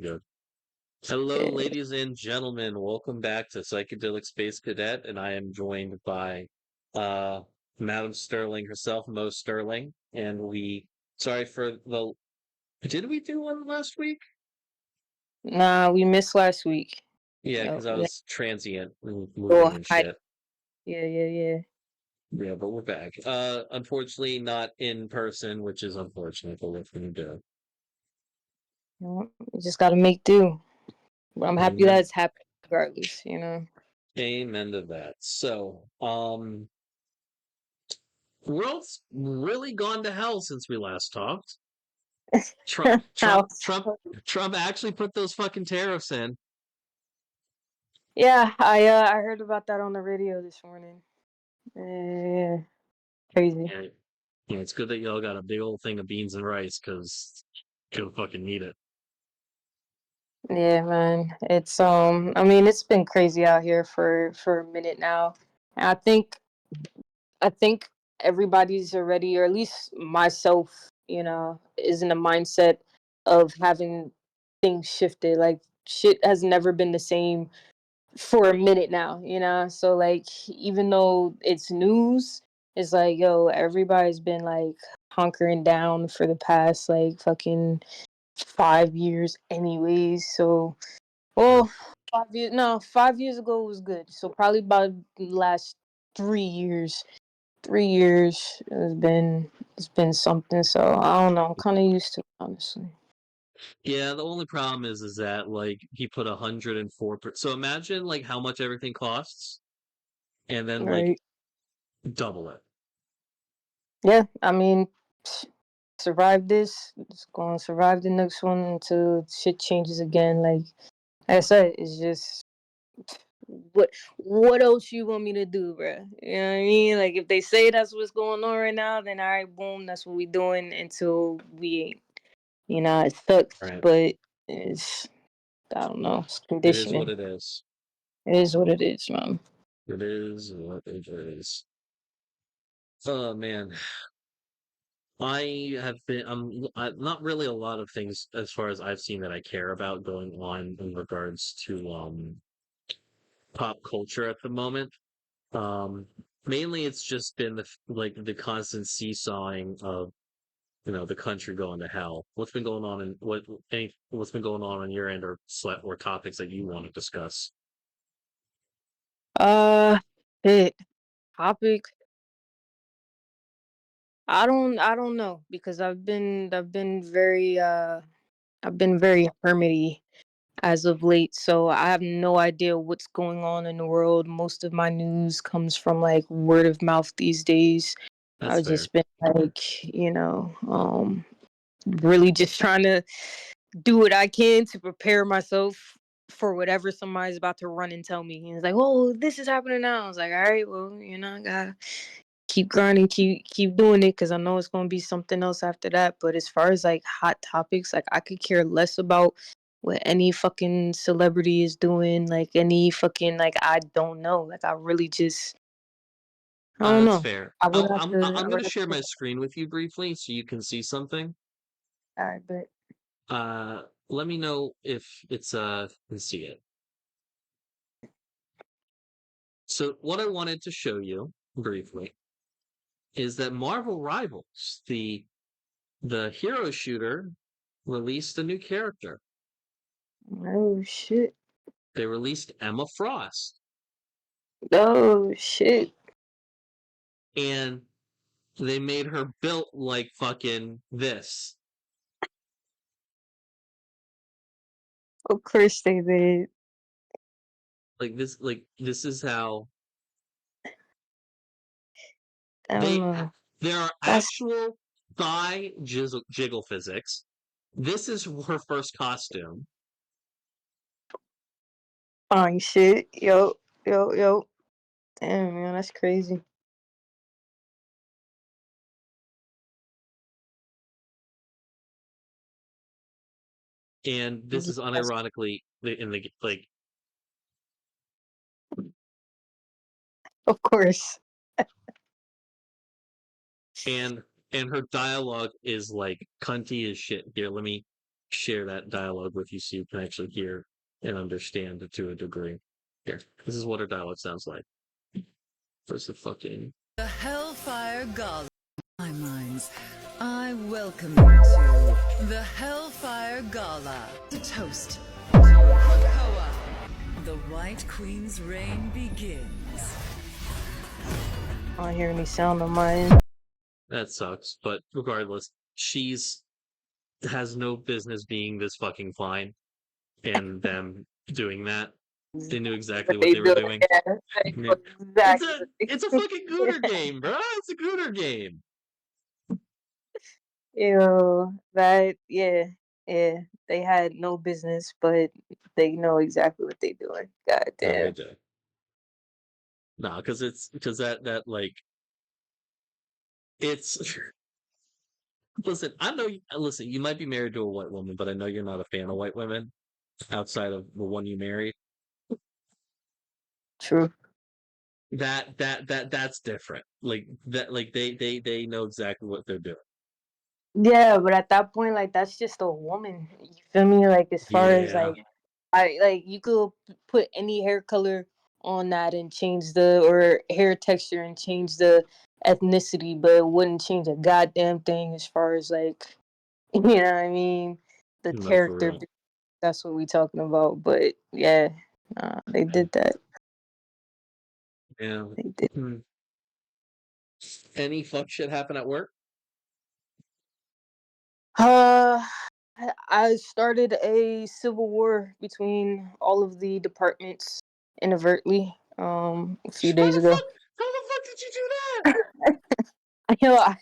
Good. Hello, Yeah. ladies and gentlemen. Welcome back to Psychedelic Space Cadet, and I am joined by uh Madam Sterling herself, Mo Sterling. And sorry for the did we do one last week? Nah, we missed last week. Yeah, Yep. because I Yeah. was transient and Go moving and hide. shit. Yeah. Yeah, but we're back. Unfortunately not in person, which is unfortunate, but what can you do? We just gotta make do. But I'm happy that Amen. it's happening regardless. Amen to that. So, world's really gone to hell since we last talked. Trump, How? Trump, Trump, Trump actually put those fucking tariffs in. Yeah, I heard about that on the radio this morning. Yeah, crazy. And it's good that y'all got a big old thing of beans and rice because you'll fucking need it. Yeah, man. It's I mean, it's been crazy out here for a minute now. And I think everybody's already, or at least myself, is in a mindset of having things shifted. Like shit has never been the same for a minute now. So like even though it's news, it's like, yo, everybody's been like hunkering down for the past like fucking 5 years anyways. So Yeah. well, 5 years, no, 5 years ago was good. So probably about the last 3 years. 3 years it's been something. So I don't know. I'm kind of used to it, honestly. Yeah, the only problem is that like he put 104%. So imagine like how much everything costs, and then like Right? double it. Yeah. I mean, survive this. It's going to survive the next one until shit changes again. Like I said, it's just what else you want me to do, bruh? You know what I mean? Like if they say that's what's going on right now, then all right, boom, that's what we doing until we ain't. It sucks, Right. but it's I don't know. It's It is what conditioning. it is. It is what it is, man. It is what it is. Oh man. I'm not really a lot of things as far as I've seen that I care about going on in regards to pop culture at the moment. Um, Mainly it's just been like the constant seesawing of the country going to hell. What's been going on and what's been going on your end, or topics that you want to discuss? Uh, it topic. I don't know because I've been very hermity as of late, so I have no idea what's going on in the world. Most of my news comes from like word of mouth these days. That's I've fair. just been like, really just trying to do what I can to prepare myself for whatever somebody's about to run and tell me. And it's like, oh, this is happening now. I was like, all right, well, I gotta keep grinding, keep doing it because I know it's gonna be something else after that. But as far as like hot topics, like I could care less about what any fucking celebrity is doing, like any fucking like I don't know. Like I really just I don't That's know. fair. I would have to. I'm going to share my screen with you briefly so you can see something. All right, but Let me know if it's can see it. So what I wanted to show you briefly is that Marvel Rivals, the hero shooter, released a new character. oh shit, They released Emma Frost, oh shit, and they made her built like fucking this. of course they did. This is how I don't they know. there are That's actual thigh jiggle physics. This is her first costume, fine shit. Yo. Damn man, that's crazy. and this is That's, unironically in the like of course. and and her dialogue is like cunty as shit. Here, let me share that dialogue with you so you can actually hear and understand to a degree. Here, this is what her dialogue sounds like. Where's the fucking... The Hellfire Gala. My minds, I welcome you to the Hellfire Gala. The toast to Krakoa. The White Queen's reign begins. I don't hear any sound on my end. That sucks, but regardless, she's has no business being this fucking fine, and them doing that, they knew exactly what they were doing. Yeah, It's exactly. a fucking Gooner game, bro. It's a Gooner game. Yeah, they had no business, but they know exactly what they're doing. God No, they damn. do. No, because that like it's. Listen, I know. Listen, you might be married to a white woman, but I know you're not a fan of white women outside of the one you married. True. That's different. Like that, like they know exactly what they're doing. Yeah, but at that point, like that's just a woman. You feel me? Like as far as Yeah, like you could put any hair color on that and change or hair texture and change the ethnicity, but it wouldn't change a goddamn thing as far as like you know what I mean? The no, for character. real. That's what we talking about. But yeah, they Yeah. did that. Yeah. They did. Hmm. Any fuck shit happen at work? Uh, I started a civil war between all of the departments inadvertently. A few days ago. How the fuck did you do that? You know,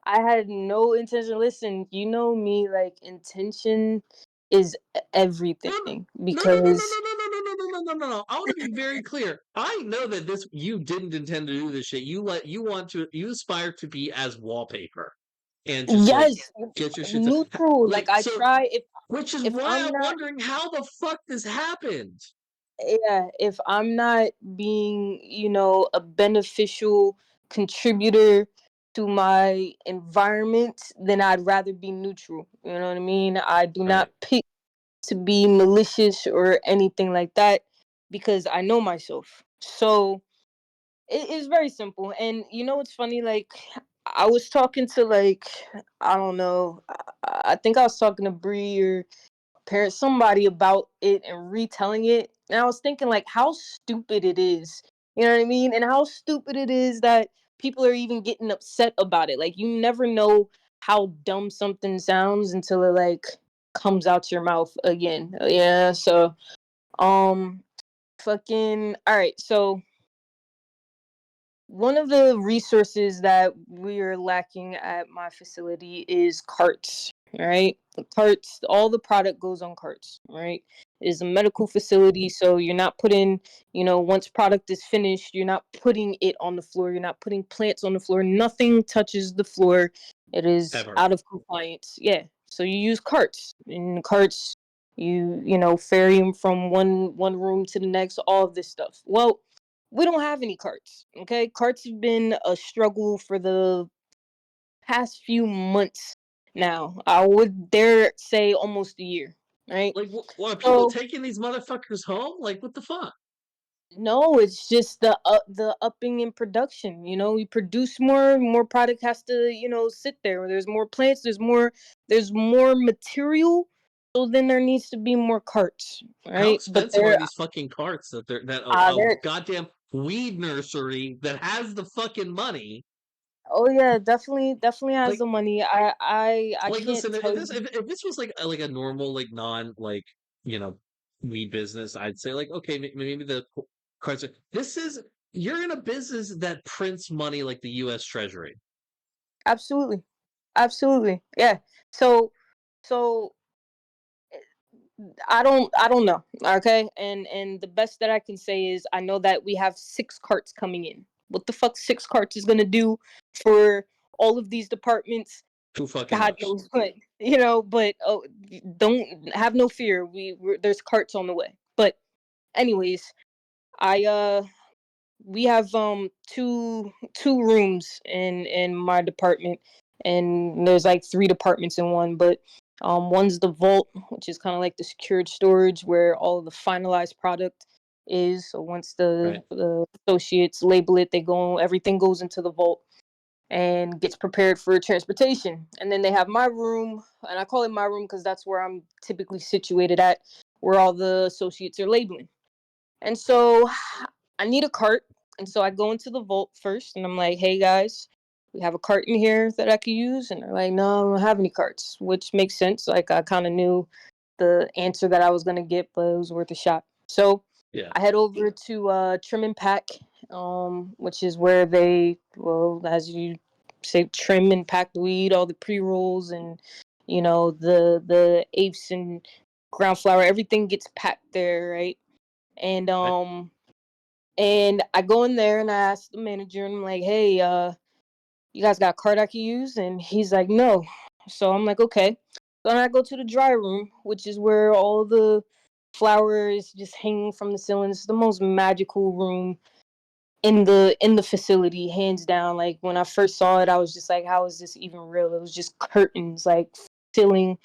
I had no intention. Listen, you know me. Like intention is No, everything no, no, no, no, no, because no, no, no, no, no, no, no, no. I want to be very clear. I know that you didn't intend to do this shit. You aspire to be as wallpaper and just like yes, get your shit to neutral. like Like I so. try Which is if why I'm I'm not wondering how the fuck this happened. yeah, if I'm not being, a beneficial contributor to my environment, then I'd rather be neutral. You know what I mean? I do Right. not pick to be malicious or anything like that because I know myself. So it is very simple. And you know what's funny? Like I was talking to I don't know. I think I was talking to Bree or somebody about it and retelling it, and I was thinking like how stupid it is, you know what I mean, and how stupid it is that people are even getting upset about it. Like you never know how dumb something sounds until it like comes out your mouth again. Yeah, so um fucking all right, so one of the resources that we are lacking at my facility is carts. Right, the carts. All the product goes on carts. Right, it is a medical facility, so you're not putting. Once product is finished, you're not putting it on the floor. You're not putting plants on the floor. Nothing touches the floor. It is Ever. out of compliance. Yeah, so you use carts. In carts, ferry them from one room to the next. All of this stuff. Well, we don't have any carts. Okay, carts have been a struggle for the past few months now. I would dare say almost a year. Right. Like, what are people So taking these motherfuckers home? Like, what the fuck? no, it's just the upping in production. We produce more product has to sit there. There's more plants. There's more material. So then there needs to be more carts. How Right. But expensive are these fucking carts that a they're goddamn weed nursery that has the fucking money? oh yeah, definitely has Like, the money. I can't listen, tell you. if this was like a normal like non like you know weed business, I'd say like okay maybe the cards. This is you're in a business that prints money like the U.S. Treasury. Absolutely. Absolutely. Yeah. So I don't know. Okay? And the best that I can say is I know that we have 6 carts coming in. What the fuck 6 carts is going to do for all of these departments? Who fucking God knows? knows what. But don't have no fear. There's carts on the way. But anyways, I we have two rooms in my department, and there's like 3 departments in one, but One's the vault, which is kind of like the secured storage where all of the finalized product is. So once Right. the associates label it, everything goes into the vault and gets prepared for transportation. And then they have my room, and I call it my room because that's where I'm typically situated at, where all the associates are labeling. And so I need a cart. And so I go into the vault first and I'm like, hey guys, we have a cart in here that I could use. And they're like, no, I don't have any carts, which makes sense. Like I kind of knew the answer that I was going to get, but it was worth a shot. So Yeah. I head over to Trim and Pack, which is where they, well, as you say, trim and pack the weed, all the pre-rolls and, the apes and ground flower, everything gets packed there, right? And Right. and I go in there and I ask the manager, and I'm like, hey, you guys got a card I can use? And he's like, no. So I'm like, okay. So then I go to the dry room, which is where all the flour is just hanging from the ceiling. It's the most magical room in the facility, hands down. Like when I first saw it, I was just like, how is this even real? It was just curtains, like filling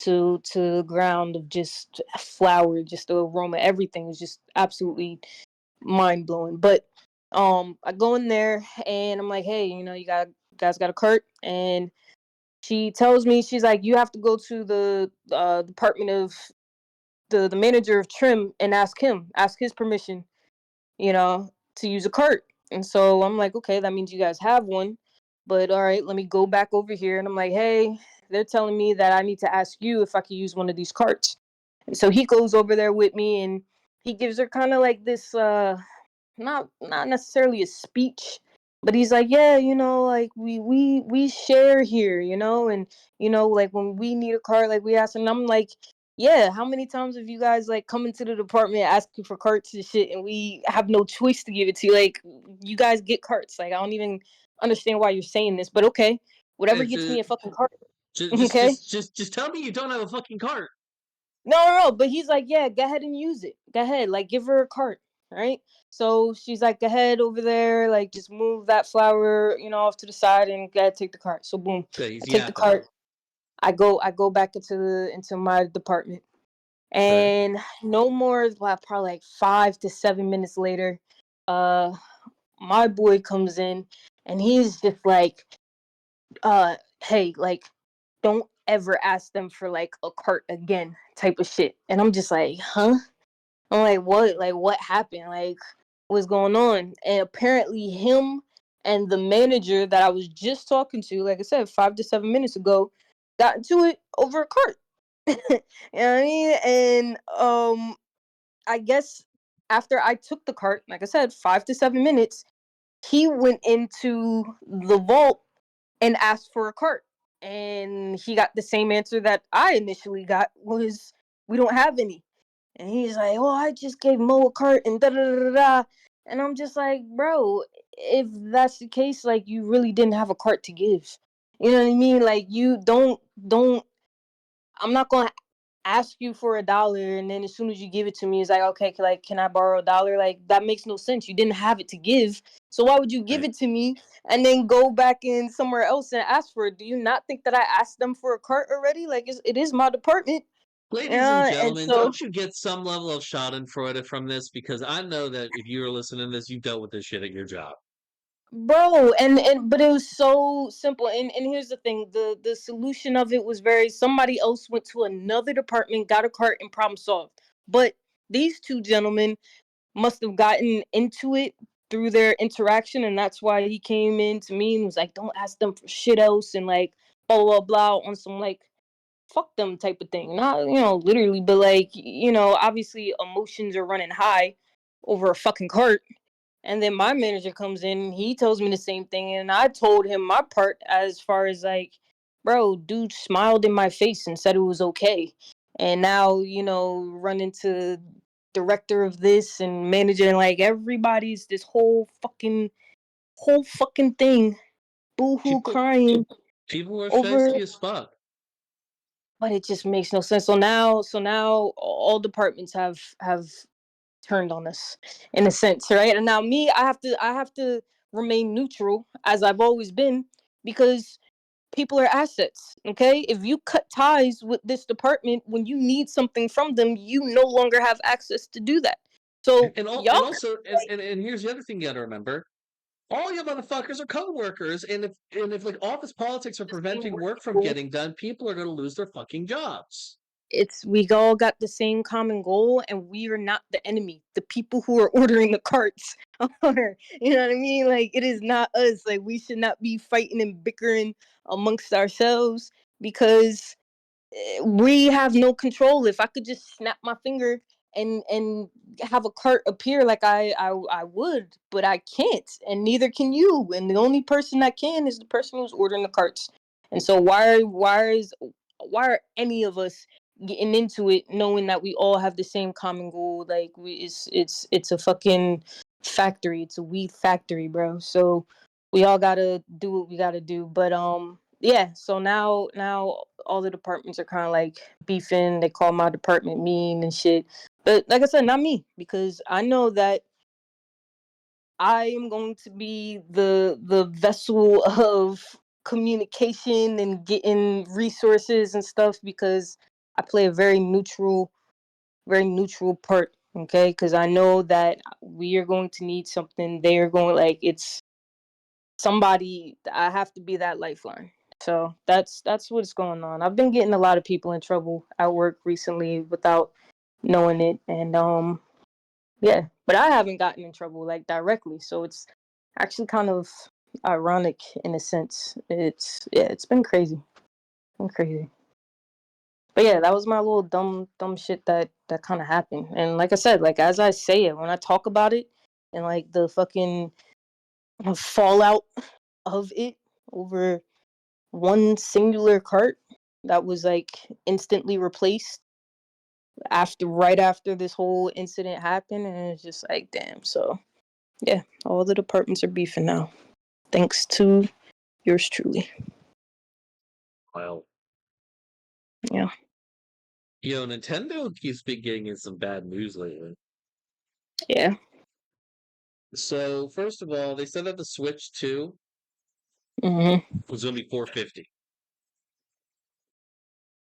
to the ground of just flour, just the aroma. Everything was just absolutely mind blowing. But I go in there and I'm like, hey, guys got a cart, and she tells me, she's like, you have to go to the department of the manager of trim and ask his permission, to use a cart. And so I'm like, okay, that means you guys have one. But all right, let me go back over here. And I'm like, hey, they're telling me that I need to ask you if I could use one of these carts. And so he goes over there with me and he gives her kind of like this not necessarily a speech, but he's like, yeah, like we share here, and like when we need a cart, like we ask. And I'm like, yeah, how many times have you guys like come into the department asking for carts and shit, and we have no choice to give it to you? Like, you guys get carts. Like, I don't even understand why you're saying this, but okay, whatever It's gets me a fucking cart. just Okay. just just just tell me you don't have a fucking cart. No, but he's like, yeah, go ahead and use it. Go ahead, like, give her a cart, right? So she's like, go ahead over there, like, just move that flower, off to the side, and go ahead, take the cart. So boom, Okay, he's I take the yapping. cart. I go back into my department, Right. and no more, well, probably like 5 to 7 minutes later, uh, my boy comes in, and he's just like, hey, like, don't ever ask them for like a cart again, type of shit. And I'm just like, huh? I'm like, what? Like, what happened? Like, what's going on? And apparently, him and the manager that I was just talking to, like I said, 5 to 7 minutes ago, got into it over a cart. You know what I mean? And I guess after I took the cart, like I said, 5 to 7 minutes, he went into the vault and asked for a cart. And he got the same answer that I initially got, was, we don't have any. And he's like, "Oh, I just gave Mo a cart and da da da da da." And I'm just like, bro, if that's the case, like, you really didn't have a cart to give. You know what I mean? Like, you don't. I'm not gonna ask you for $1, and then as soon as you give it to me, it's like, okay, like, can I borrow $1? Like, that makes no sense. You didn't have it to give, so why would you give Right. it to me and then go back in somewhere else and ask for it? Do you not think that I asked them for a cart already? Like, it is my department. Ladies and Yeah, and gentlemen, so, don't you get some level of schadenfreude from this? Because I know that if you were listening to this, you dealt with this shit at your job. bro, and but it was so simple. And here's the thing: the solution of it was very, somebody else went to another department, got a cart, and problem solved. But these two gentlemen must have gotten into it through their interaction, and that's why he came in to me and was like, don't ask them for shit else, and like, blah blah blah, on some like, fuck them type of thing. Not, literally, but like, obviously emotions are running high over a fucking cart. And then my manager comes in, he tells me the same thing, and I told him my part, as far as like, bro, dude smiled in my face and said it was okay. And now, run into director of this and manager, and like, everybody's this whole fucking thing, boohoo People, crying people are over, feisty as fuck. but it just makes no sense. So now all departments have turned on us, in a sense, right? And now me, I have to remain neutral, as I've always been, because people are assets. Okay, if you cut ties with this department when you need something from them, you no longer have access to do that. So And y'all, also, and here's the other thing you got to remember: all you motherfuckers are co-workers, and if like office politics are preventing work from getting done, people are going to lose their fucking jobs. it's we all got the same common goal, and we are not the enemy. The people who are ordering the carts are, you know what I mean? Like, it is not us. Like, we should not be fighting and bickering amongst ourselves, because we have no control. If I could just snap my finger and have a cart appear, like I would, but I can't, and neither can you. And the only person that can is the person who's ordering the carts. And so why are any of us getting into it, knowing that we all have the same common goal? Like, it's a fucking factory. It's a weed factory, bro. So we all gotta do what we gotta do. But yeah, so now all the departments are kind of like beefing. They call my department mean and shit. But like I said, not me, because I know that I am going to be the vessel of communication and getting resources and stuff, because I play a very neutral part. Okay, because I know that we are going to need something. They are going, like, it's somebody. I have to be that lifeline. So that's what's going on. I've been getting a lot of people in trouble at work recently without knowing it, and yeah, but I haven't gotten in trouble, like, directly. So it's actually kind of ironic in a sense. It's been crazy, But yeah, that was my little dumb shit that kind of happened. And like I said, like, as I say it, when I talk about it, and like the fucking fallout of it over one singular cart that was like instantly replaced right after this whole incident happened, and it's just like, damn. So yeah, all the departments are beefing now, thanks to yours truly. Well, Yeah. Nintendo keeps been getting in some bad news lately. Yeah. So first of all, they said that the Switch 2 Mm-hmm. was going to be $450.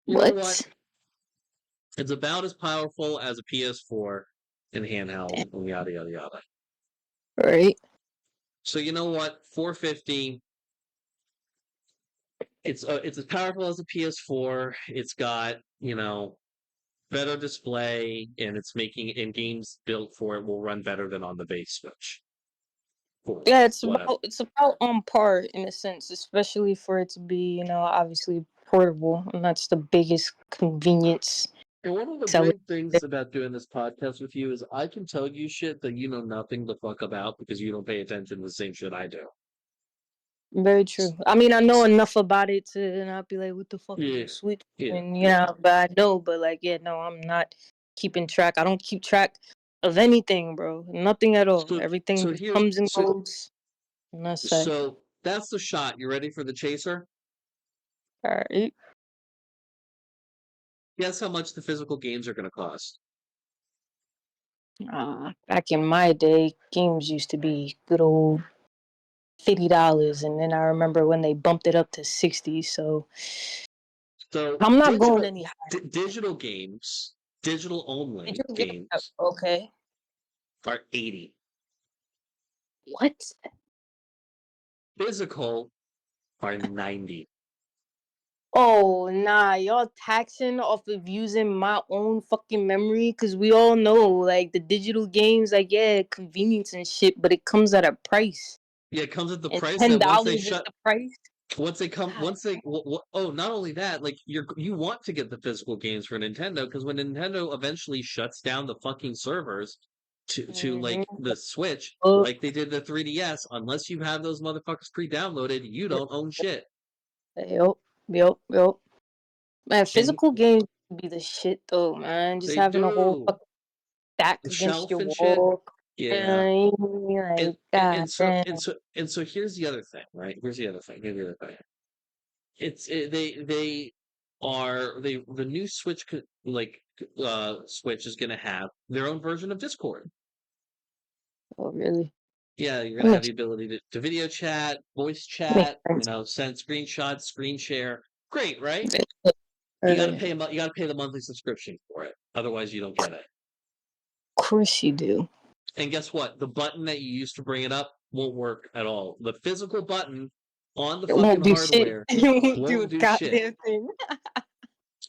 You know what? What? It's about as powerful as a PS4 in Damn. handheld, and yada yada yada. Right. So you know what? 450. It's as powerful as a PS4. It's got better display, and it's making and games built for it will run better than on the base Switch. For Yeah, whatever. it's about on par in a sense, especially for it to be, obviously portable, and that's the biggest convenience And one of the seller. great things about doing this podcast with you is I can tell you shit that you know nothing the fuck about because you don't pay attention to the same shit I do. Very true. I mean, I know enough about it to not be like, what the fuck is Yeah, a Switch? yeah. And but I know, but like, yeah, no, I'm not keeping track. I don't keep track of anything, bro. Nothing at all. So Everything so just here's comes and so goes, and that's it. so that's the shot. You ready for the chaser? All right. Guess how much the physical games are going to cost? Back in my day, games used to be good old $50, and then I remember when they bumped it up to 60. So So I'm not going digital any higher. digital games, digital Did only you get games okay? are 80. What? Physical are 90. Oh, nah, y'all taxing off of using my own fucking memory, because we all know, like, the digital games, like, yeah, convenience and shit, but it comes at a price. Yeah, it comes at the And price $10 that once they is shut the price? once they come God. once they oh, not only that, like you want to get the physical games for Nintendo because when Nintendo eventually shuts down the fucking servers to like Mm-hmm. the Switch, Oh, like they did the 3DS, unless you have those motherfuckers pre-downloaded, you don't own shit. yep, yep. Man, And physical games be the shit, though, man. Just they having a whole do fucking stack the against shelf your and shit. wall. Yeah. And And like, and, god and so damn. and so and so here's the other thing, right? Here's the other thing. The new Switch Switch is going to have their own version of Discord. Oh, really? Yeah, you're gonna have the ability to video chat, voice chat, send screenshots, screen share. Great, right? You gotta pay you gotta pay the monthly subscription for it. Otherwise you don't get it. Of course you do. And guess what? The button that you use to bring it up won't work at all. The physical button on the It won't fucking do shit. hardware It won't do a won't do shit. goddamn thing.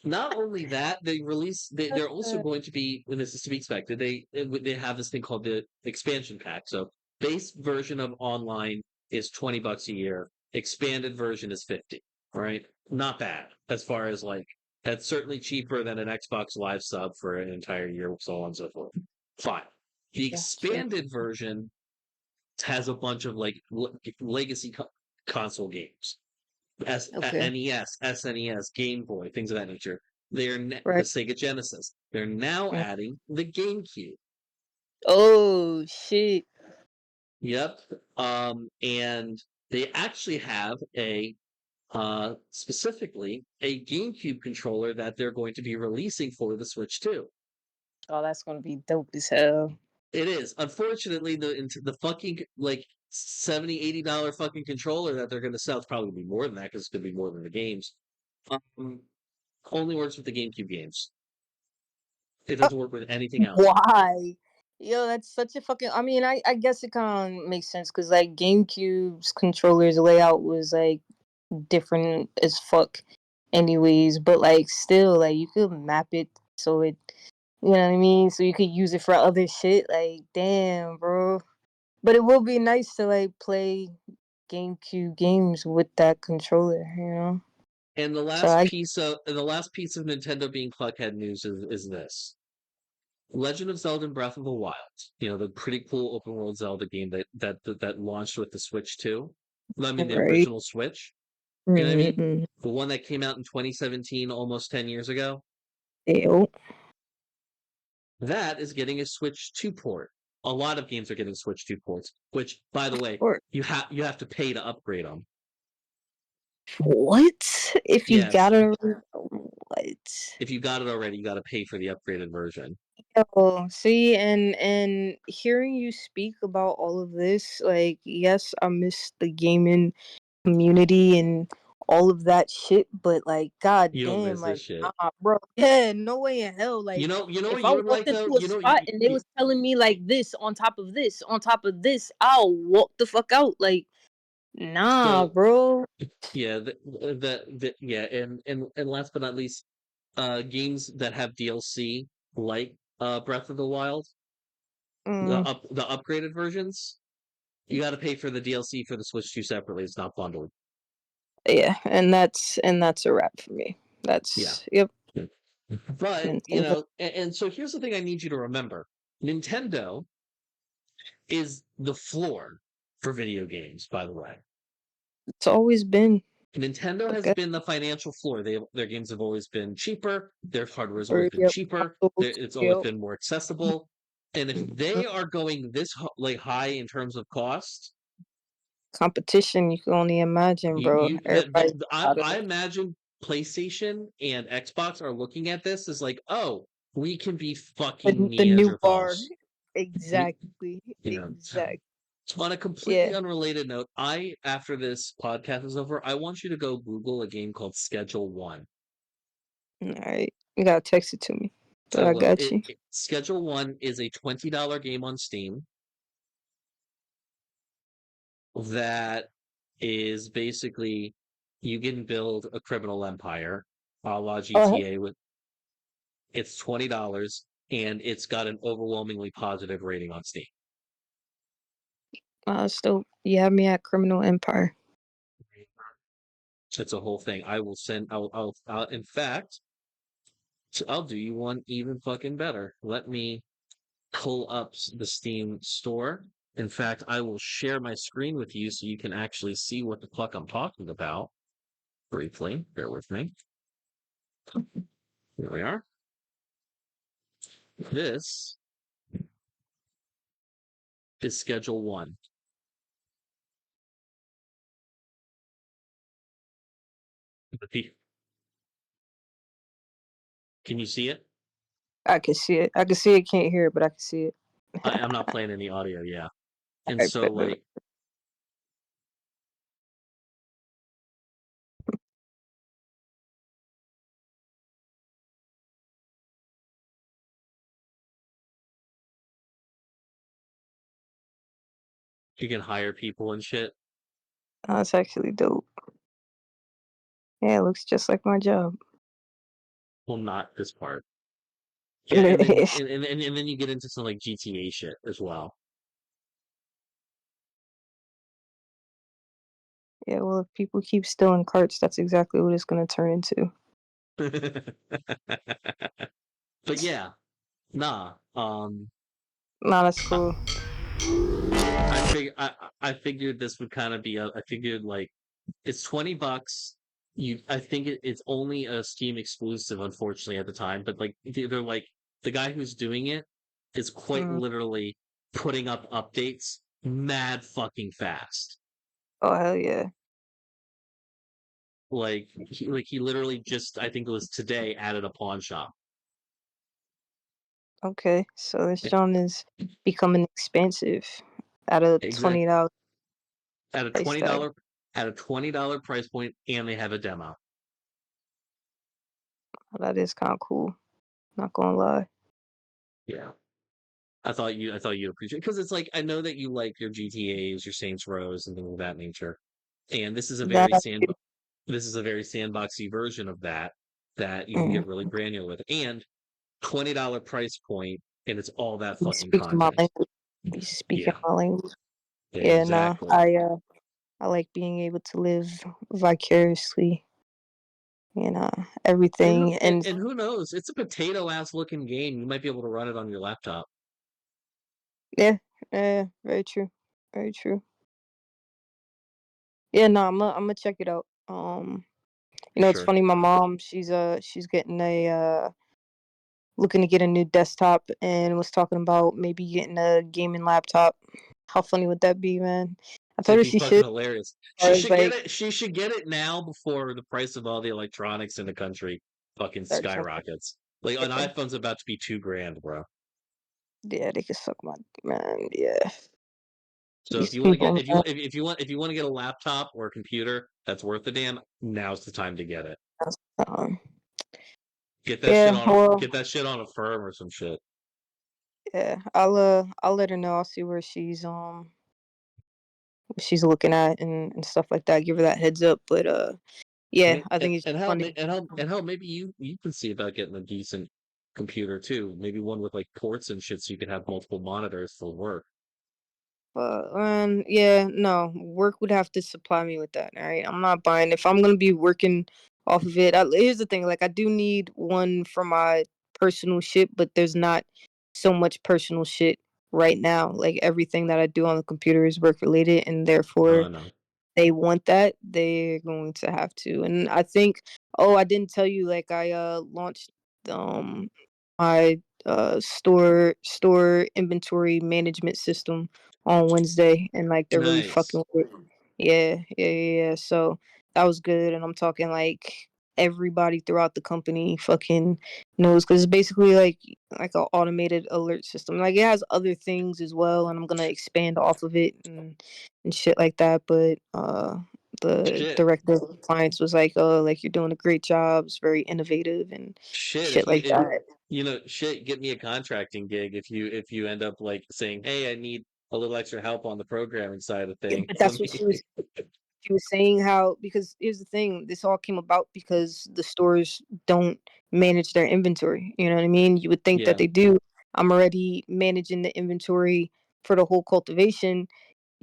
Not only that, they're also going to be, and this is to be expected, they have this thing called the expansion pack. So base version of online is $20 a year. Expanded version is 50. Right? Not bad as far as like that's certainly cheaper than an Xbox Live sub for an entire year, so on and so forth. Fine. The expanded version has a bunch of like legacy console games. NES, SNES, Game Boy, things of that nature. They're the Sega Genesis. They're now adding the GameCube. Oh shit! Yep. And they actually have specifically a GameCube controller that they're going to be releasing for the Switch too. Oh, that's gonna be dope as hell. It is. Unfortunately, the fucking like $70-$80 fucking controller that they're going to sell, it's probably going to be more than that because it's going to be more than the games. Only works with the GameCube games. It doesn't work with anything else. Why? Yo, that's such a fucking. I mean, I guess it kind of makes sense because like GameCube's controller's layout was like different as fuck, anyways. But like still, like you could map it so it, you know what I mean. So you could use it for other shit. Like damn, bro. But it will be nice to like play GameCube games with that controller, you know. And the last piece of Nintendo being fuckhead news is this: Legend of Zelda: Breath of the Wild. The pretty cool open world Zelda game that launched with the Switch 2. I mean, the original Switch. You know what I mean? The one that came out in 2017, almost 10 years ago. Ew. That is getting a Switch 2 port. A lot of games are getting Switch 2 ports, which, by the way, you have to pay to upgrade them. What? If you got it, what? If you got it already, you got to pay for the upgraded version. Oh, see, and hearing you speak about all of this, like, yes, I miss the gaming community and all of that shit, but like, god damn, like, bro, yeah, no way in hell, like, if I walked into a spot and they was telling me like this on top of this on top of this, I'll walk the fuck out, like, nah, bro. Yeah, and last but not least, games that have DLC like Breath of the Wild, the upgraded versions, you got to pay for the DLC for the Switch 2 separately. It's not bundled. Yeah, and that's a wrap for me. That's yep. But and so here's the thing I need you to remember: Nintendo is the floor for video games. By the way, it's always been. Nintendo has been the financial floor. Their games have always been cheaper. Their hardware has always been cheaper. It's always been more accessible. And if they are going this high in terms of cost, competition, you can only imagine, bro. I imagine PlayStation and Xbox are looking at this as like, oh, we can be fucking the new bar. Exactly. Exactly. On a completely unrelated note, after this podcast is over, I want you to go Google a game called Schedule 1. All right. You gotta text it to me. But I got you. Schedule 1 is a $20 game on Steam that is basically you can build a criminal empire a la GTA with it's $20 and it's got an overwhelmingly positive rating on Steam. Still, you have me at Criminal Empire. It's a whole thing. I will send. I'll in fact, I'll do you one even fucking better. Let me pull up the Steam store. In fact, I will share my screen with you so you can actually see what the fuck I'm talking about. Briefly, bear with me. Here we are. This is Schedule 1. Can you see it? I can see it. I can see it, can't hear it, but I can see it. I'm not playing any audio, yeah. And I so bet. like you can hire people and shit. That's actually dope. Yeah, it looks just like my job. Well, not this part. Yeah, and then and then you get into some like GTA shit as well. Yeah, well, if people keep stealing carts, that's exactly what it's gonna turn into. But yeah, nah. Nah, that's I, cool. I figured this would kind of be I figured like it's $20. I think it's only a Steam exclusive, unfortunately, at the time. But like they're like the guy who's doing it is quite Mm. literally putting up updates mad fucking fast. Oh hell yeah. Like he literally just I think it was today added a pawn shop. Okay, so this John is becoming expensive at a Exactly. $20 At a price twenty tag. dollar at a $20 price point, and they have a demo. That is kind of cool. Not gonna lie. Yeah. I thought you'd appreciate because it's like I know that you like your GTA's, your Saints Rows, and things of that nature. And That this is a very sandboxy version of that you can mm, get really granular with. And $20 price point, and it's all that you fucking speaking my content. language. You speaking Yeah, my language. Yeah, nah. exactly. I like being able to live vicariously, everything. And And who knows? It's a potato ass looking game. You might be able to run it on your laptop yeah, yeah, very true. Very true. Yeah, no, I'm gonna check it out. for It's sure. funny. My mom, she's getting looking to get a new desktop and was talking about maybe getting a gaming laptop. How funny would that be, man? I told It'd her be she fucking should. hilarious. I She was should get like, it. She should get it now before the price of all the electronics in the country fucking start jumping. skyrockets. Like an Yeah, iPhone's about to be $2,000, bro. yeah, they could suck my man. Yeah, So if these you want to people, get man. if you want to get a laptop or a computer that's worth a damn, now's the time to get it. Um, yeah, Get well, that shit on a firm or some shit. yeah, I'll let her know. I'll see where she's looking at and stuff like that. Give her that heads up. But yeah, I think it's funny. And hell maybe you can see about getting a decent computer too. Maybe one with like ports and shit so you can have multiple monitors for work. Yeah, no, work would have to supply me with that. All right, I'm not buying. If I'm gonna be working off of it, here's the thing. Like, I do need one for my personal shit, but there's not so much personal shit right now. Like, everything that I do on the computer is work related, and therefore No. they want that, they're going to have to. And I think, oh, I didn't tell you, like, I launched my store inventory management system on Wednesday, and like they're really Nice. fucking with it. Yeah. So that was good, and I'm talking like everybody throughout the company fucking knows, because it's basically like an automated alert system. Like, it has other things as well, and I'm gonna expand off of it and shit like that. But the Shit. director of compliance was like, "Oh, like, you're doing a great job. It's very innovative and Shit. shit like that." Shit, get me a contracting gig if you end up like saying, "Hey, I need a little extra help on the programming side of Yeah, things." but Let that's what me she was saying, how, because here's the thing, this all came about because the stores don't manage their inventory. You know what I mean? You would think that Yeah. they do. I'm already managing the inventory for the whole cultivation.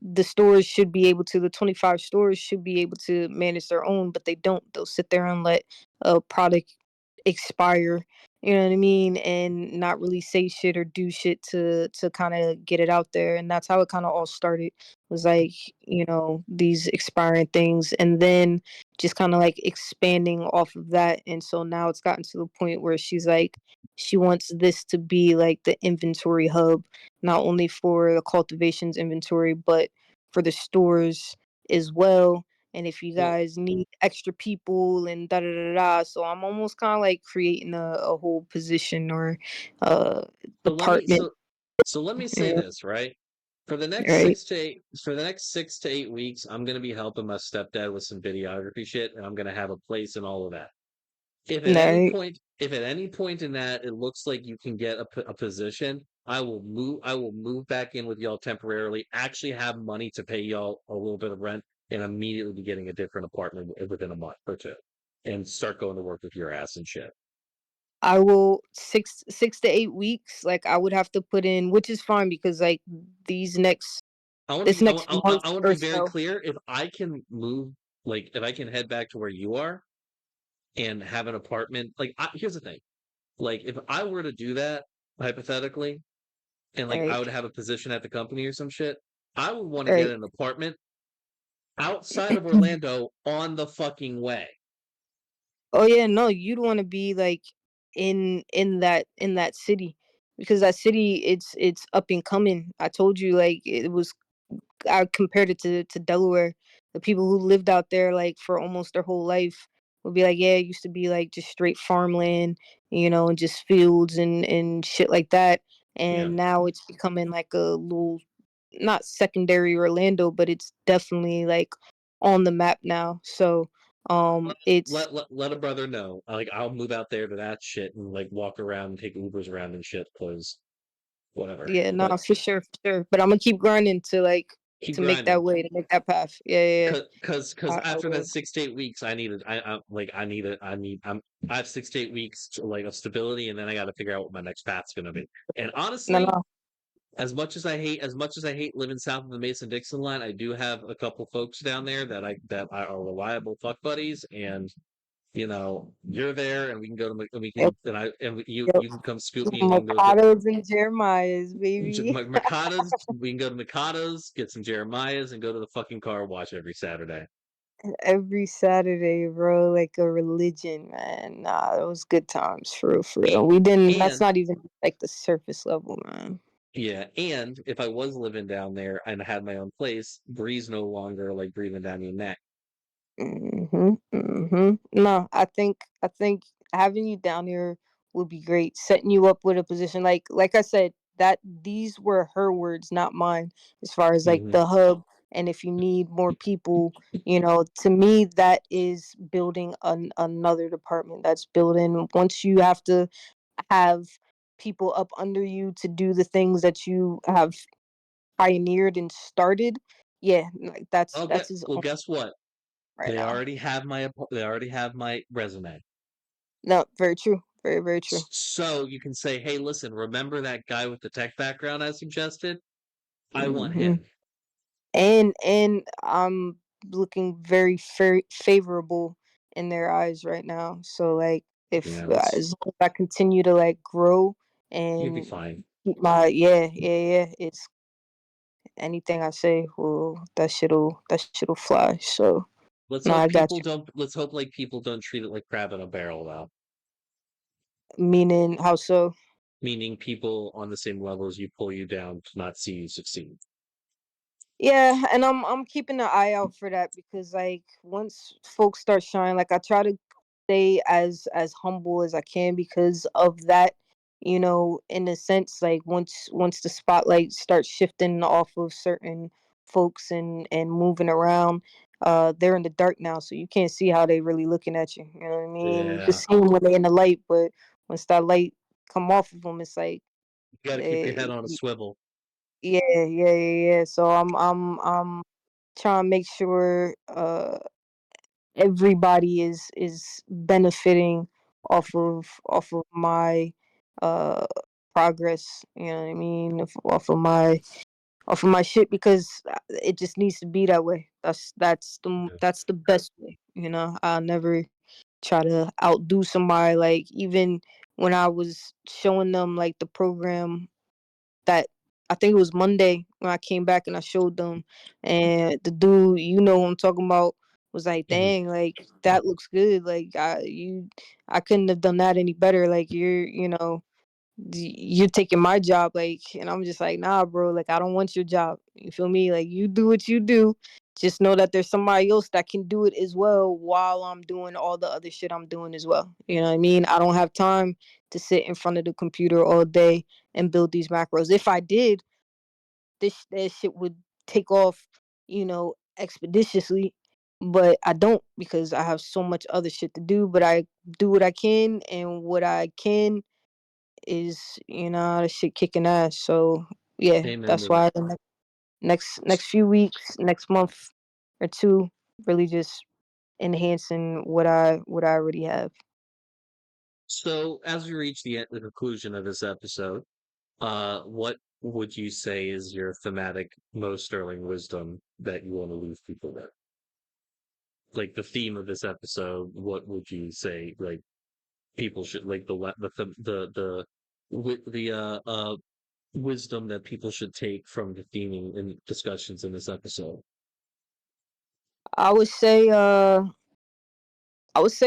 The stores should be able to, the 25 stores should be able to manage their own, but they don't. They'll sit there and let a product expire, you know what I mean, and not really say shit or do shit to kind of get it out there. And that's how it kind of all started, was like, these expiring things, and then just kind of like expanding off of that. And so now it's gotten to the point where she's like, she wants this to be like the inventory hub, not only for the cultivations inventory, but for the stores as well. And if you Well, guys need extra people and da da da da, so I'm almost kind of like creating a whole position or uh so let me department. so so let me say Yeah. this, right? For the next Right. 6 to 8 weeks, I'm gonna be helping my stepdad with some videography shit, and I'm gonna have a place and all of that. Right. If at any point in that it looks like you can get a position, I will move. I will move back in with y'all temporarily. Actually, have money to pay y'all a little bit of rent, and immediately be getting a different apartment within a month or two, and start going to work with your ass and shit. I will 6 to 8 weeks. Like I would have to put in, which is fine because like these next I want to this be. next month I want to or be very so. clear. If I can move, like if I can head back to where you are and have an apartment, here's the thing. Like if I were to do that hypothetically, and like I Right. would have a position at the company or some shit, I would want to get Right. an apartment outside of Orlando on the fucking way. Oh yeah, no, you'd want to be like in that city because that city it's up and coming. I told you like it was. I compared it to Delaware. The people who lived out there like for almost their whole life would be like, yeah, it used to be like just straight farmland, and just fields and shit like that. Yeah. And now it's becoming like a little, not secondary Orlando, but it's definitely like on the map now. So it's Let a brother know. Like I'll move out there to that shit and like walk around and take Ubers around and shit because whatever. yeah, no, But for sure. But I'm gonna keep grinding keep to make that grinding. way, to make that path. Yeah, yeah, Because I after that will. 6 to 8 weeks, I have 6 to 8 weeks like of stability, and then I got to figure out what my next path's gonna be. And No, honestly, no. as much as I hate living south of the Mason Dixon line, I do have a couple folks down there that are reliable fuck buddies, and you're there, and we can go to and we Yep, can and I and yep. you can come scoop me, and we can go to Mercados and Jeremiah's, baby. Mercados. We can go to Mercados, get some Jeremiah's, and go to the fucking car wash every Saturday. Every Saturday, bro, like a religion, man. Nah, it was good times, for real, for real. And, We didn't. That's and not even like the surface level, man. yeah, and if I was living down there and had my own place, Bree's no longer like breathing down your neck. No, I think having you down here would be great. Setting you up with a position like I said, that these were her words, not mine, as far as like Hmm. the hub. And if you need more people, to me that is building another department. That's building, once you have to have people up under you to do the things that you have pioneered and started. Yeah, like that's his Well, own guess what? right now. They already have my resume. No, very true. Very, very true. So you can say, "Hey, listen, remember that guy with the tech background I suggested? I want hmm him." And I'm looking very favorable in their eyes right now. So like, if Yeah, that's as long as I continue to like grow you'll be and fine. keep my yeah, it's anything I say, well, that shit'll fly. So no, I got you. Let's hope like people don't treat it like crab in a barrel though. Meaning how so? Meaning people on the same level as you pull you down to not see you succeed. Yeah, and I'm keeping an eye out for that because like once folks start shining, like I try to stay as humble as I can because of that, in a sense, like once the spotlight starts shifting off of certain folks and moving around, they're in the dark now, so you can't see how they really looking at you. You know what I mean? You can Yeah, see them when they're in the light, but once that light come off of them, it's like you got to keep your head they on a swivel. yeah. So I'm trying to make sure everybody is benefiting off of my uh progress. You know what I mean? Off of my shit because it just needs to be that way. That's the best way. I'll never try to outdo somebody. Like even when I was showing them like the program that I think it was Monday when I came back and I showed them, and the dude, what I'm talking about, was like, Mhm. "Dang, like that looks good. Like I couldn't have done that any better. Like you're taking my job." Like, and I'm just like, "Nah, bro. Like I don't want your job. You feel me? Like you do what you do. Just know that there's somebody else that can do it as well while I'm doing all the other shit I'm doing as well. You know what I mean? I don't have time to sit in front of the computer all day and build these macros. If I did, that shit would take off, expeditiously. But I don't because I have so much other shit to do. But I do what I can, and what I can is, the shit kicking ass. So yeah, Amen that's to that. why the next few weeks, next month or two, really just enhancing what I already have. So, as we reach the conclusion of this episode, what would you say is your thematic most sterling wisdom that you want to leave people with? Like the theme of this episode, what would you say? Like people should like the wisdom that people should take from the theming and discussions in this episode. I would say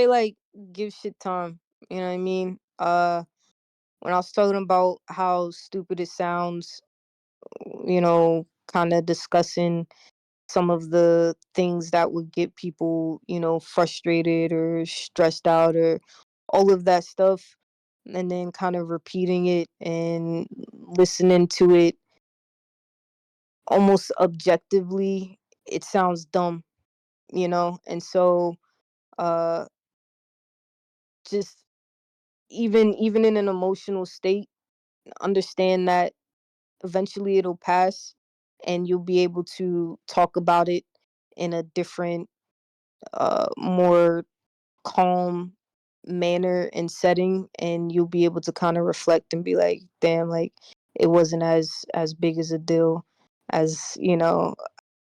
like give shit time. You know what I mean? When I was talking about how stupid it sounds, kind of discussing some of the things that would get people, frustrated or stressed out or all of that stuff, and then kind of repeating it and listening to it almost objectively, it sounds dumb, and so uh just even in an emotional state, understand that eventually it'll pass and you'll be able to talk about it in a different, more calm manner and setting, and you'll be able to kind of reflect and be like, damn, like it wasn't as big as a deal as,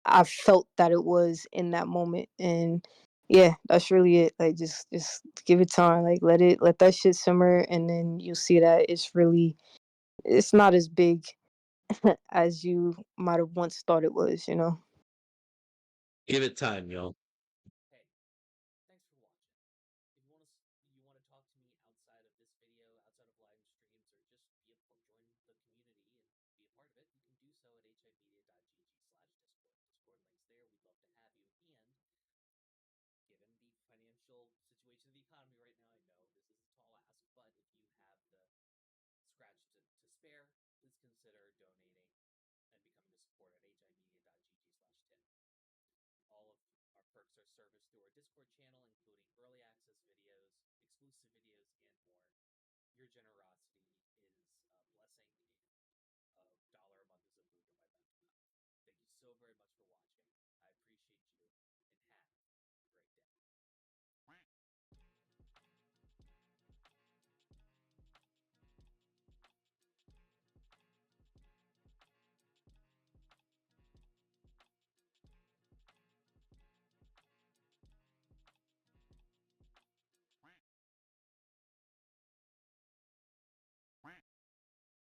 I felt that it was in that moment. And yeah, that's really it. Like just give it time, like let that shit simmer, and then you'll see that it's not as big as you might have once thought it was. Give it time, y'all. Hey, thanks for watching. If you want to talk to me outside of this video, outside of live streams, or just join the community and be a part of it, you can do so at himedia.gg/discord. Discord links there. We'd love to have you. And given the financial situation of the economy right now, I know this is a tall ask, but if you have the scratch to spare, please consider donating and becoming a supporter at himedia.gg/tip. All of our perks are serviced through our Discord channel, including early access videos, exclusive videos, and more. Your generosity